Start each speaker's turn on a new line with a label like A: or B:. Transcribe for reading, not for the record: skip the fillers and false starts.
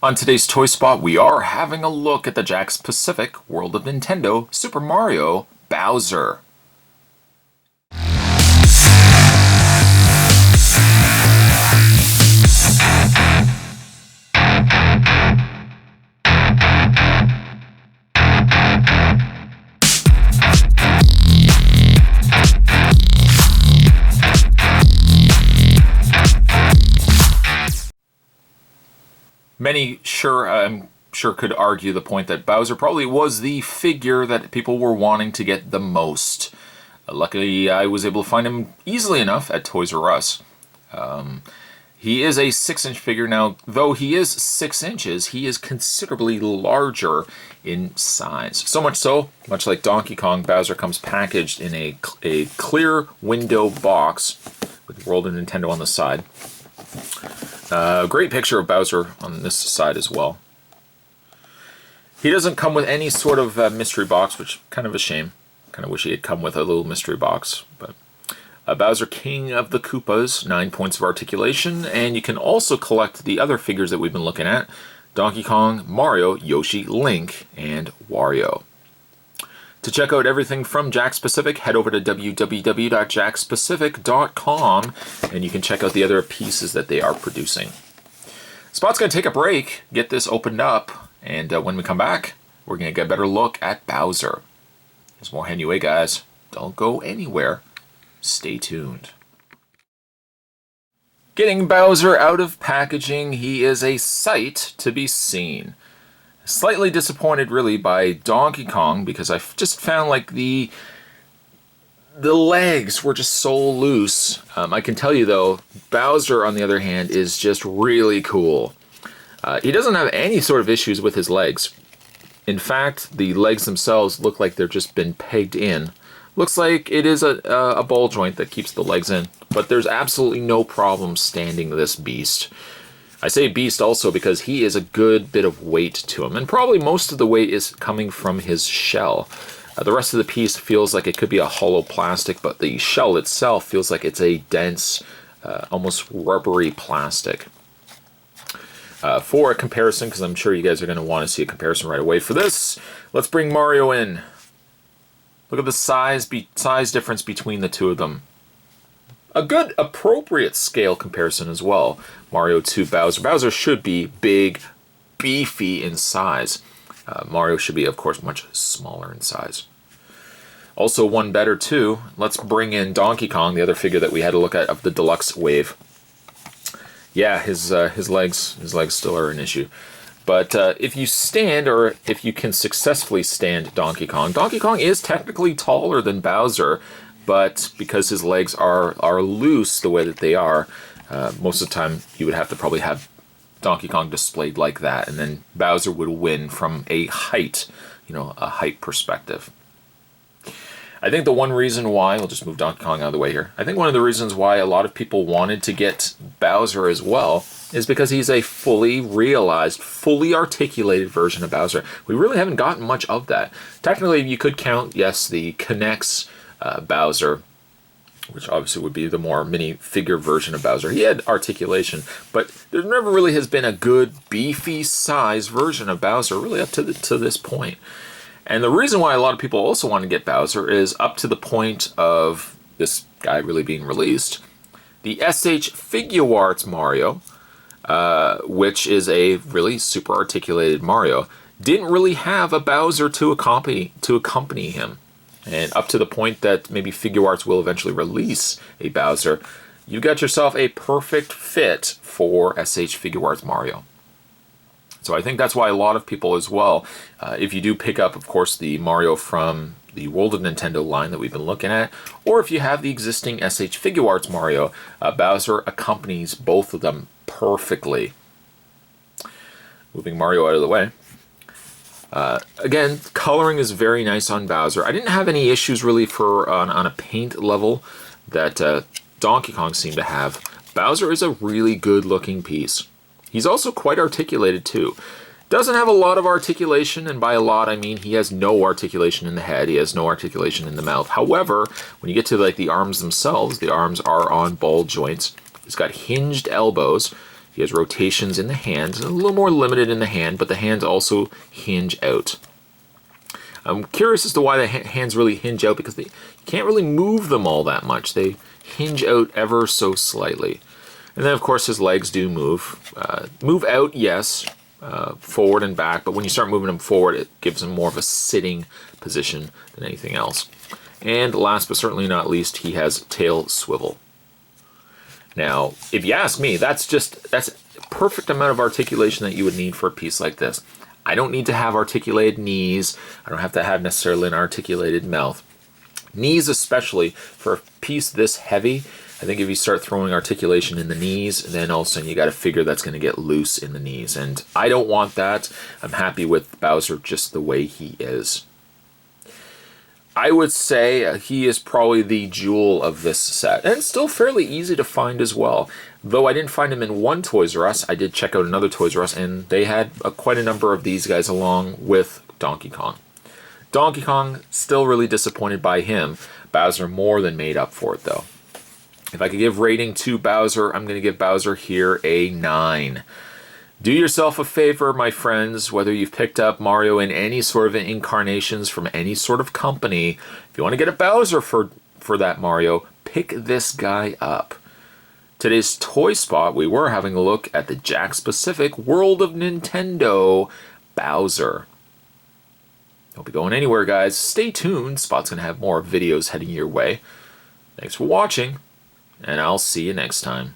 A: On today's Toy Spot, we are having a look at the Jakks Pacific World of Nintendo Super Mario Bowser. I'm sure could argue the point that Bowser probably was the figure that people were wanting to get the most. Luckily, I was able to find him easily enough at Toys R Us. He is a 6-inch figure. Now, though he is 6 inches, he is considerably larger in size. So much so, much like Donkey Kong, Bowser comes packaged in a clear window box with World of Nintendo on the side. Great picture of Bowser on this side as well. He doesn't come with any sort of mystery box, which is kind of a shame. Kind of wish he had come with a little mystery box. But Bowser, King of the Koopas, 9 points of articulation, and you can also collect the other figures that we've been looking at: Donkey Kong, Mario, Yoshi, Link, and Wario. To check out everything from Jakks Pacific, head over to www.jackspacific.com and you can check out the other pieces that they are producing. Spot's going to take a break, get this opened up, and when we come back, we're going to get a better look at Bowser. There's more anyway, guys. Don't go anywhere. Stay tuned. Getting Bowser out of packaging, he is a sight to be seen. Slightly disappointed really by Donkey Kong because I just found like the legs were just so loose. I can tell you though, Bowser on the other hand is just really cool. He doesn't have any sort of issues with his legs. In fact, the legs themselves look like they've just been pegged in. Looks like it is a ball joint that keeps the legs in, but there's absolutely no problem standing this beast. I say beast also because he is a good bit of weight to him, and probably most of the weight is coming from his shell. The rest of the piece feels like it could be a hollow plastic, but the shell itself feels like it's a dense, almost rubbery plastic. For a comparison, because I'm sure you guys are going to want to see a comparison right away for this, let's bring Mario in. Look at the size difference between the two of them. A good, appropriate scale comparison as well. Mario to Bowser. Bowser should be big, beefy in size. Mario should be, of course, much smaller in size. Also, one better, too. Let's bring in Donkey Kong, the other figure that we had to look at of the deluxe wave. Yeah, his legs still are an issue. But if you stand, or if you can successfully stand Donkey Kong is technically taller than Bowser, but because his legs are loose the way that they are, most of the time you would have to probably have Donkey Kong displayed like that, and then Bowser would win from a height perspective. I think the one reason why, I'll just move Donkey Kong out of the way here, I think one of the reasons why a lot of people wanted to get Bowser as well is because he's a fully realized, fully articulated version of Bowser. We really haven't gotten much of that. Technically, you could count, yes, the Connects Bowser, which obviously would be the more mini-figure version of Bowser. He had articulation, but there never really has been a good, beefy size version of Bowser, really up to this point. And the reason why a lot of people also want to get Bowser is up to the point of this guy really being released. The SH Figuarts Mario, which is a really super articulated Mario, didn't really have a Bowser to accompany him. And up to the point that maybe Figuarts will eventually release a Bowser, you got yourself a perfect fit for SH Figuarts Mario. So I think that's why a lot of people as well, if you do pick up, of course, the Mario from the World of Nintendo line that we've been looking at, or if you have the existing SH Figuarts Mario, Bowser accompanies both of them perfectly. Moving Mario out of the way. Again, coloring is very nice on Bowser. I didn't have any issues really on a paint level that Donkey Kong seemed to have. Bowser is a really good looking piece. He's also quite articulated too. Doesn't have a lot of articulation, and by a lot I mean he has no articulation in the head, he has no articulation in the mouth. However, when you get to like the arms themselves, the arms are on ball joints. He's got hinged elbows. He has rotations in the hand, a little more limited in the hand, but the hands also hinge out. I'm curious as to why the hands really hinge out, because you can't really move them all that much. They hinge out ever so slightly. And then, of course, his legs do move. Move out, yes, forward and back, but when you start moving them forward, it gives them more of a sitting position than anything else. And last but certainly not least, he has tail swivel. Now, if you ask me, that's a perfect amount of articulation that you would need for a piece like this. I don't need to have articulated knees. I don't have to have necessarily an articulated mouth. Knees especially, for a piece this heavy, I think if you start throwing articulation in the knees, then all of a sudden you got to figure that's going to get loose in the knees. And I don't want that. I'm happy with Bowser just the way he is. I would say he is probably the jewel of this set, and still fairly easy to find as well. Though I didn't find him in one Toys R Us, I did check out another Toys R Us, and they had quite a number of these guys along with Donkey Kong. Donkey Kong, still really disappointed by him. Bowser more than made up for it, though. If I could give rating to Bowser, I'm going to give Bowser here a 9. Do yourself a favor, my friends, whether you've picked up Mario in any sort of incarnations from any sort of company. If you want to get a Bowser for that Mario, pick this guy up. Today's Toy Spot, we were having a look at the Jakks Pacific World of Nintendo Bowser. Don't be going anywhere, guys. Stay tuned. Spot's going to have more videos heading your way. Thanks for watching, and I'll see you next time.